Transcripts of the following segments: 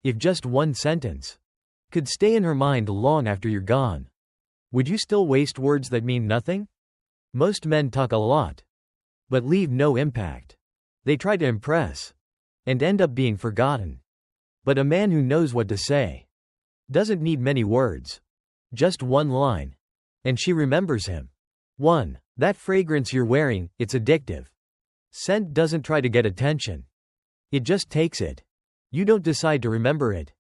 If just one sentence could stay in her mind long after you're gone, would you still waste words that mean nothing? Most men talk a lot, but leave no impact. They try to impress, and end up being forgotten. But a man who knows what to say doesn't need many words. Just one line, and she remembers him. 1. That fragrance you're wearing, it's addictive. Scent doesn't try to get attention. It just takes it. You don't decide to remember it.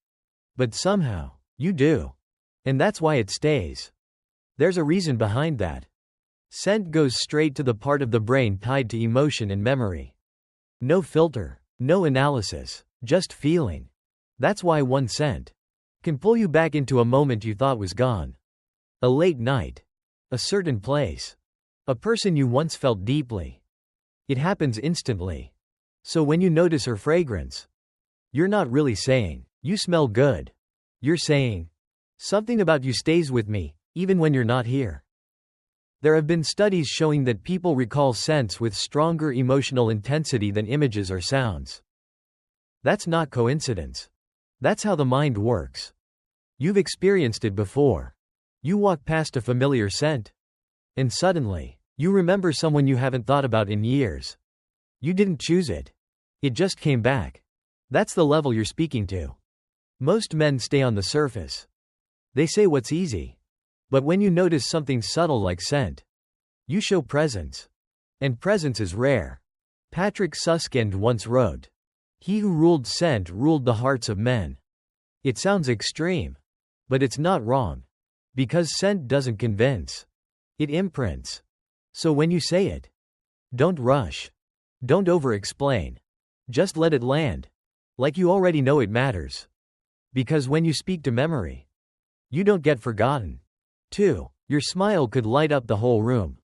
But somehow, you do. And that's why it stays. There's a reason behind that. Scent goes straight to the part of the brain tied to emotion and memory. No filter, no analysis, just feeling. That's why one scent can pull you back into a moment you thought was gone. A late night. A certain place. A person you once felt deeply. It happens instantly. So when you notice her fragrance, you're not really saying, "You smell good." You're saying, "Something about you stays with me, even when you're not here." There have been studies showing that people recall scents with stronger emotional intensity than images or sounds. That's not coincidence. That's how the mind works. You've experienced it before. You walk past a familiar scent, and suddenly, you remember someone you haven't thought about in years. You didn't choose it. It just came back. That's the level you're speaking to. Most men stay on the surface. They say what's easy. But when you notice something subtle like scent, you show presence. And presence is rare. Patrick Suskind once wrote, "He who ruled scent ruled the hearts of men." It sounds extreme, but it's not wrong. Because scent doesn't convince. It imprints. So when you say it, don't rush. Don't over-explain. Just let it land. Like you already know it matters. Because when you speak to memory, you don't get forgotten. 2. Your smile could light up the whole room.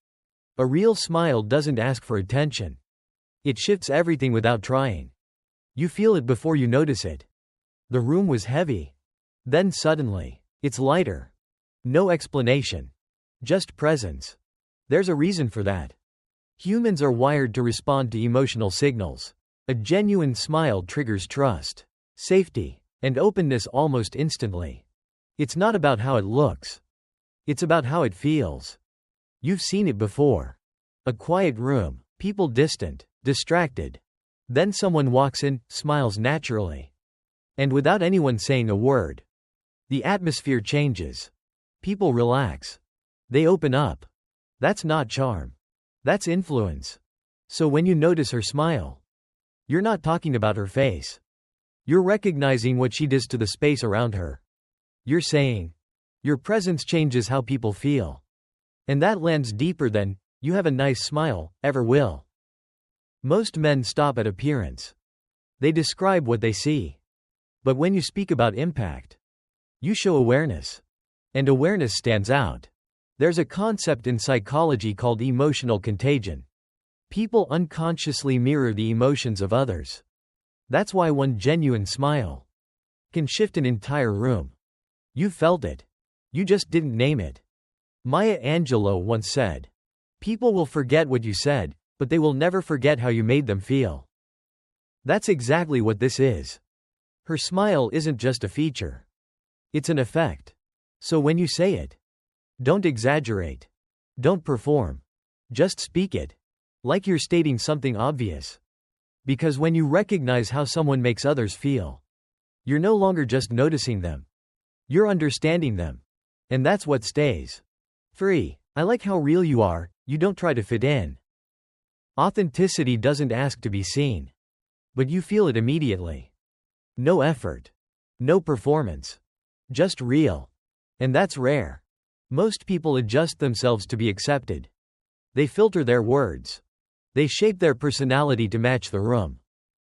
A real smile doesn't ask for attention. It shifts everything without trying. You feel it before you notice it. The room was heavy. Then suddenly, it's lighter. No explanation. Just presence. There's a reason for that. Humans are wired to respond to emotional signals. A genuine smile triggers trust, safety, and openness almost instantly. It's not about how it looks. It's about how it feels. You've seen it before. A quiet room, people distant, distracted. Then someone walks in, smiles naturally. And without anyone saying a word, the atmosphere changes. People relax. They open up. That's not charm. That's influence. So when you notice her smile, you're not talking about her face. You're recognizing what she does to the space around her. You're saying, your presence changes how people feel. And that lands deeper than, "You have a nice smile," ever will. Most men stop at appearance. They describe what they see. But when you speak about impact, you show awareness. And awareness stands out. There's a concept in psychology called emotional contagion. People unconsciously mirror the emotions of others. That's why one genuine smile can shift an entire room. You felt it. You just didn't name it. Maya Angelou once said, "People will forget what you said, but they will never forget how you made them feel." That's exactly what this is. Her smile isn't just a feature. It's an effect. So when you say it, don't exaggerate. Don't perform. Just speak it. Like you're stating something obvious. Because when you recognize how someone makes others feel, you're no longer just noticing them. You're understanding them. And that's what stays. 3. I like how real you are, you don't try to fit in. Authenticity doesn't ask to be seen. But you feel it immediately. No effort. No performance. Just real. And that's rare. Most people adjust themselves to be accepted. They filter their words. They shape their personality to match the room.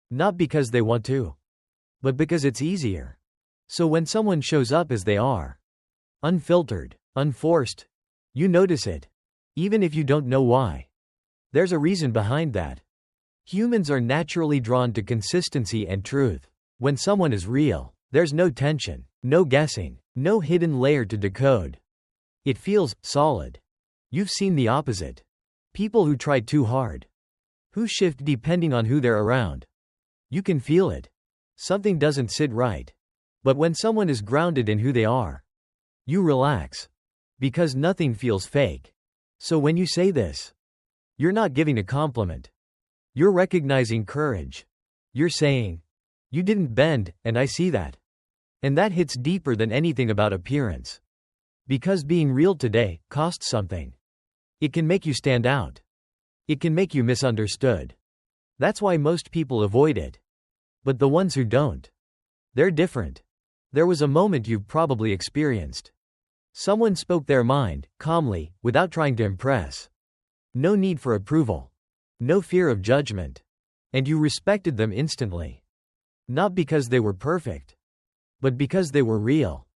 Not because they want to, but because it's easier. So when someone shows up as they are, unfiltered, unforced, you notice it. Even if you don't know why. There's a reason behind that. Humans are naturally drawn to consistency and truth. When someone is real, there's no tension, no guessing, no hidden layer to decode. It feels solid. You've seen the opposite. People who try too hard, who shift depending on who they're around. You can feel it. Something doesn't sit right. But when someone is grounded in who they are, you relax. Because nothing feels fake. So when you say this, you're not giving a compliment. You're recognizing courage. You're saying, you didn't bend, and I see that. And that hits deeper than anything about appearance. Because being real today costs something. It can make you stand out. It can make you misunderstood. That's why most people avoid it. But the ones who don't, they're different. There was a moment you've probably experienced. Someone spoke their mind, calmly, without trying to impress. No need for approval. No fear of judgment. And you respected them instantly. Not because they were perfect, but because they were real.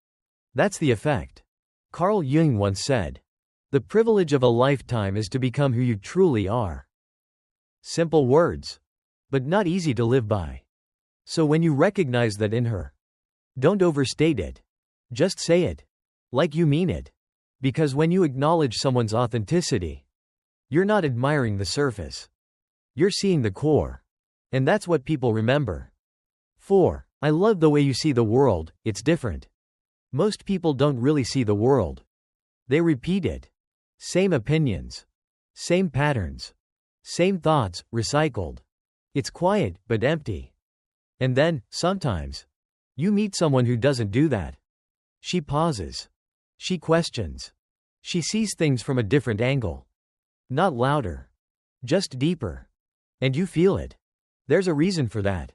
That's the effect. Carl Jung once said, "The privilege of a lifetime is to become who you truly are." Simple words, but not easy to live by. So when you recognize that in her, don't overstate it. Just say it. Like you mean it. Because when you acknowledge someone's authenticity, you're not admiring the surface. You're seeing the core. And that's what people remember. 4. I love the way you see the world, it's different. Most people don't really see the world. They repeat it. Same opinions. Same patterns. Same thoughts, recycled. It's quiet, but empty. And then, sometimes, you meet someone who doesn't do that. She pauses. She questions. She sees things from a different angle. Not louder. Just deeper. And you feel it. There's a reason for that.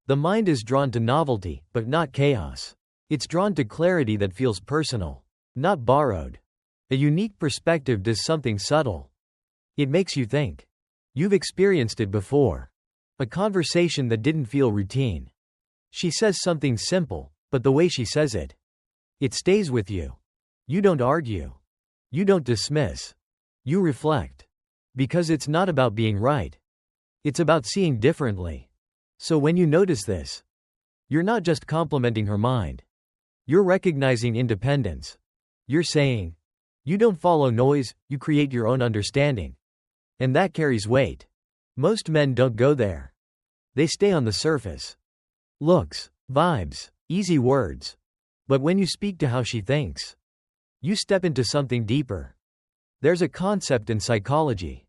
The mind is drawn to novelty, but not chaos. It's drawn to clarity that feels personal, not borrowed. A unique perspective does something subtle. It makes you think. You've experienced it before. A conversation that didn't feel routine. She says something simple, but the way she says it, it stays with you. You don't argue. You don't dismiss. You reflect. Because it's not about being right. It's about seeing differently. So when you notice this, you're not just complimenting her mind. You're recognizing independence. You're saying, you don't follow noise, you create your own understanding. And that carries weight. Most men don't go there. They stay on the surface. Looks, vibes, easy words. But when you speak to how she thinks, you step into something deeper. There's a concept in psychology.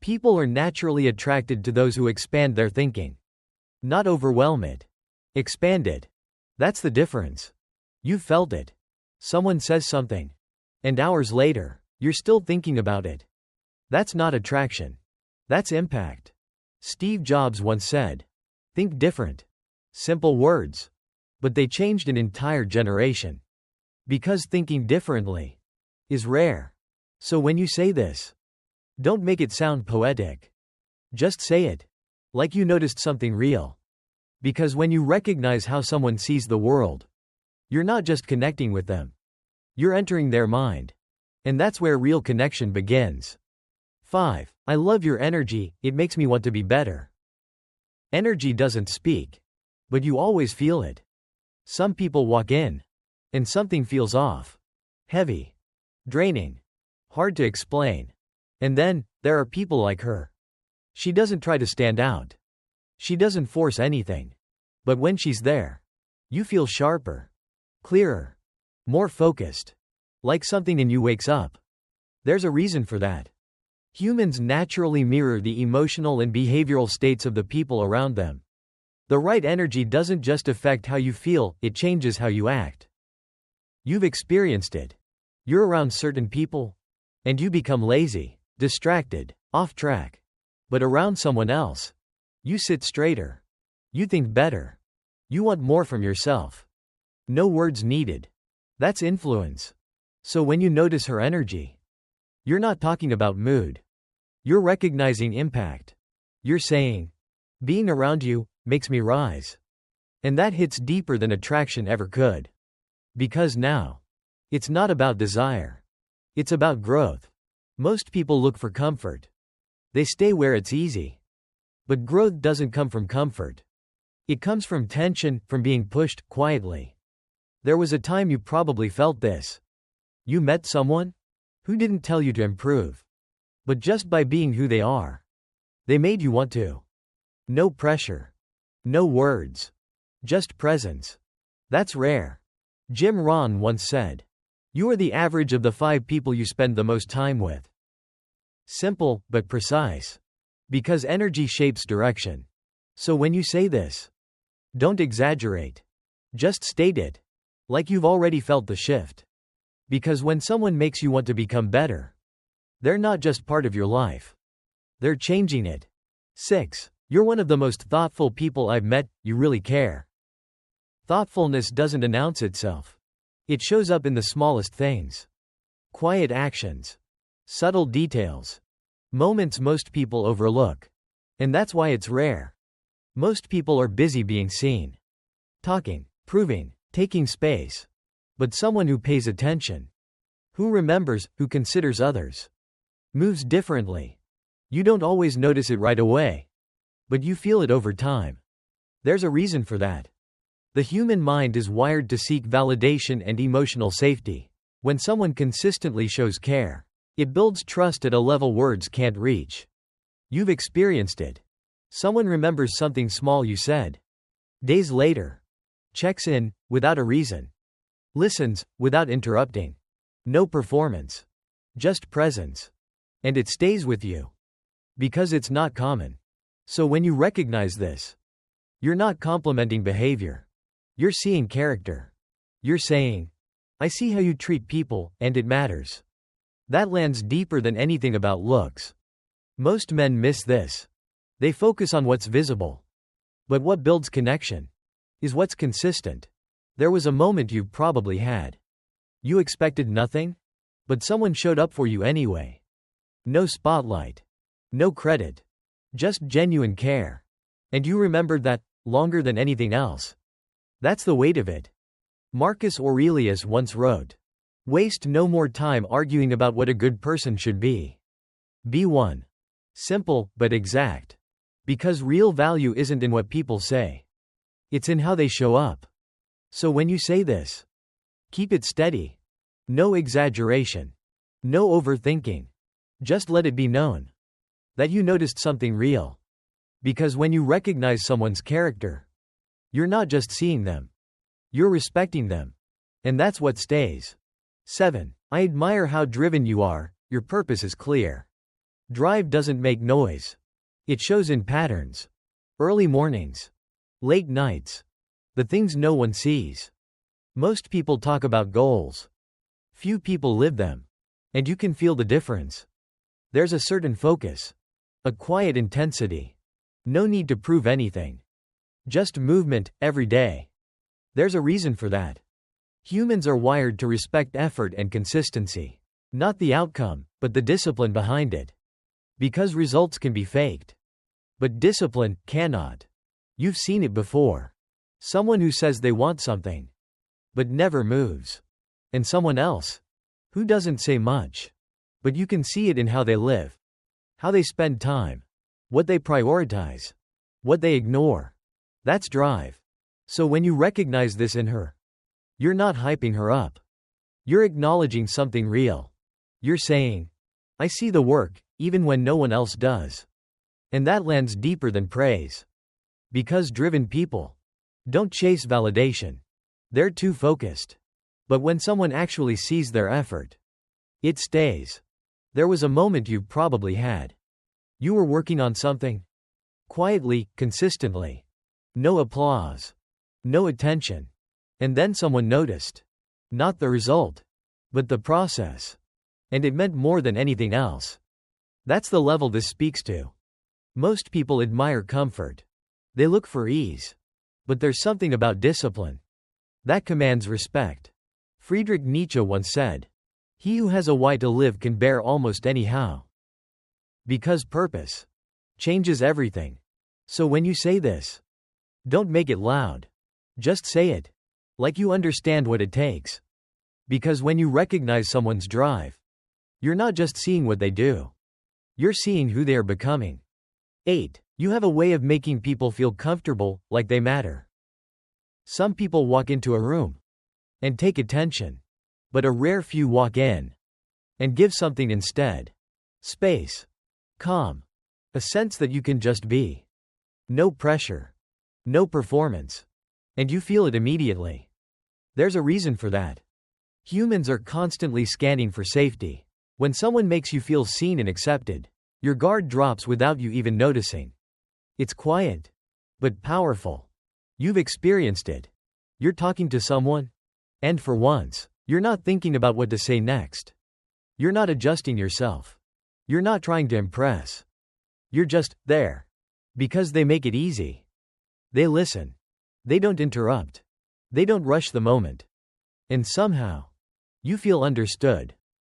People are naturally attracted to those who expand their thinking. Not overwhelm it. Expand it. That's the difference. You've felt it. Someone says something. And hours later, you're still thinking about it. That's not attraction. That's impact. Steve Jobs once said, "Think different." Simple words. But they changed an entire generation. Because thinking differently is rare. So when you say this, don't make it sound poetic. Just say it. Like you noticed something real. Because when you recognize how someone sees the world, you're not just connecting with them. You're entering their mind. And that's where real connection begins. 5. I love your energy, it makes me want to be better. Energy doesn't speak. But you always feel it. Some people walk in, and something feels off. Heavy. Draining. Hard to explain. And then, there are people like her. She doesn't try to stand out. She doesn't force anything. But when she's there, you feel sharper. Clearer. More focused. Like something in you wakes up. There's a reason for that. Humans naturally mirror the emotional and behavioral states of the people around them. The right energy doesn't just affect how you feel, it changes how you act. You've experienced it. You're around certain people, and you become lazy, distracted, off track. But around someone else, you sit straighter. You think better. You want more from yourself. No words needed. That's influence. So when you notice her energy, you're not talking about mood. You're recognizing impact. You're saying, being around you makes me rise. And that hits deeper than attraction ever could. Because now, it's not about desire. It's about growth. Most people look for comfort. They stay where it's easy. But growth doesn't come from comfort. It comes from tension, from being pushed quietly. There was a time you probably felt this. You met someone who didn't tell you to improve. But just by being who they are, they made you want to. No pressure. No words. Just presence. That's rare. Jim Rohn once said, "You are the average of the 5 people you spend the most time with." Simple, but precise. Because energy shapes direction. So when you say this, don't exaggerate. Just state it. Like you've already felt the shift. Because when someone makes you want to become better, they're not just part of your life. They're changing it. 6. You're one of the most thoughtful people I've met, you really care. Thoughtfulness doesn't announce itself. It shows up in the smallest things. Quiet actions. Subtle details. Moments most people overlook. And that's why it's rare. Most people are busy being seen. Talking, proving, taking space. But someone who pays attention, who remembers, who considers others, moves differently. You don't always notice it right away, but you feel it over time. There's a reason for that. The human mind is wired to seek validation and emotional safety. When someone consistently shows care, it builds trust at a level words can't reach. You've experienced it. Someone remembers something small you said. Days later. Checks in, without a reason. Listens, without interrupting. No performance. Just presence. And it stays with you. Because it's not common. So when you recognize this, you're not complimenting behavior. You're seeing character. You're saying, I see how you treat people, and it matters. That lands deeper than anything about looks. Most men miss this. They focus on what's visible. But what builds connection is what's consistent. There was a moment you probably had. You expected nothing, but someone showed up for you anyway. No spotlight. No credit. Just genuine care. And you remembered that, longer than anything else. That's the weight of it. Marcus Aurelius once wrote, "Waste no more time arguing about what a good person should be. Be one. Simple, but exact. Because real value isn't in what people say. It's in how they show up." So when you say this, keep it steady. No exaggeration. No overthinking. Just let it be known that you noticed something real. Because when you recognize someone's character, you're not just seeing them. You're respecting them. And that's what stays. 7. I admire how driven you are, your purpose is clear. Drive doesn't make noise. It shows in patterns. Early mornings. Late nights. The things no one sees. Most people talk about goals. Few people live them. And you can feel the difference. There's a certain focus. A quiet intensity. No need to prove anything. Just movement, every day. There's a reason for that. Humans are wired to respect effort and consistency. Not the outcome, but the discipline behind it. Because results can be faked. But discipline cannot. You've seen it before. Someone who says they want something, but never moves. And someone else, who doesn't say much, but you can see it in how they live. How they spend time. What they prioritize. What they ignore. That's drive. So when you recognize this in her, you're not hyping her up. You're acknowledging something real. You're saying, I see the work, even when no one else does. And that lands deeper than praise. Because driven people don't chase validation. They're too focused. But when someone actually sees their effort, it stays. There was a moment you probably had. You were working on something. Quietly, consistently. No applause. No attention. And then someone noticed. Not the result, but the process. And it meant more than anything else. That's the level this speaks to. Most people admire comfort. They look for ease. But there's something about discipline that commands respect. Friedrich Nietzsche once said, "He who has a why to live can bear almost anyhow." Because purpose changes everything. So when you say this, don't make it loud. Just say it. Like you understand what it takes. Because when you recognize someone's drive, you're not just seeing what they do. You're seeing who they are becoming. 8. You have a way of making people feel comfortable, like they matter. Some people walk into a room and take attention. But a rare few walk in and give something instead. Space. Calm. A sense that you can just be. No pressure. No performance. And you feel it immediately. There's a reason for that. Humans are constantly scanning for safety. When someone makes you feel seen and accepted, your guard drops without you even noticing. It's quiet, but powerful. You've experienced it. You're talking to someone, and for once, you're not thinking about what to say next. You're not adjusting yourself. You're not trying to impress. You're just there. Because they make it easy. They listen. They don't interrupt. They don't rush the moment. And somehow, you feel understood.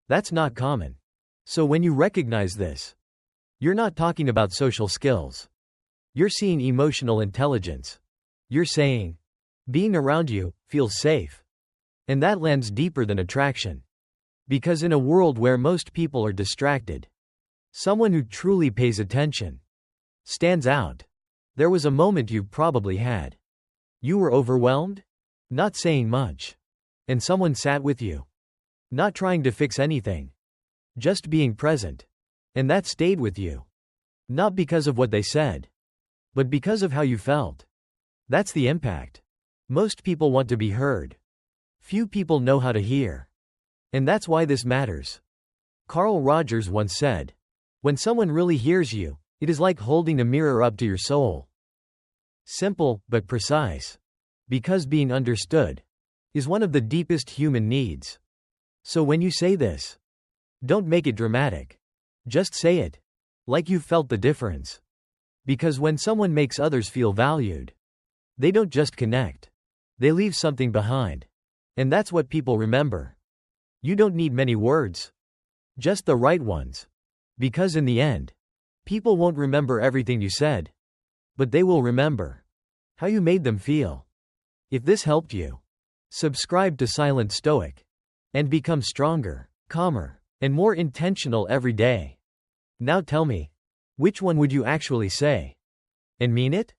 That's not common. So when you recognize this, you're not talking about social skills. You're seeing emotional intelligence. You're saying, being around you feels safe. And that lands deeper than attraction. Because in a world where most people are distracted, someone who truly pays attention stands out. There was a moment you probably had. You were overwhelmed, not saying much, and someone sat with you, not trying to fix anything, just being present. And that stayed with you. Not because of what they said, but because of how you felt. That's the impact. Most people want to be heard. Few people know how to hear. And that's why this matters. Carl Rogers once said, when someone really hears you, it is like holding a mirror up to your soul. Simple, but precise. Because being understood is one of the deepest human needs. So when you say this, don't make it dramatic. Just say it. Like you've felt the difference. Because when someone makes others feel valued, they don't just connect. They leave something behind. And that's what people remember. You don't need many words. Just the right ones. Because in the end, people won't remember everything you said. But they will remember how you made them feel. If this helped you, subscribe to Silent Stoic and become stronger, calmer, and more intentional every day. Now tell me, which one would you actually say? And mean it?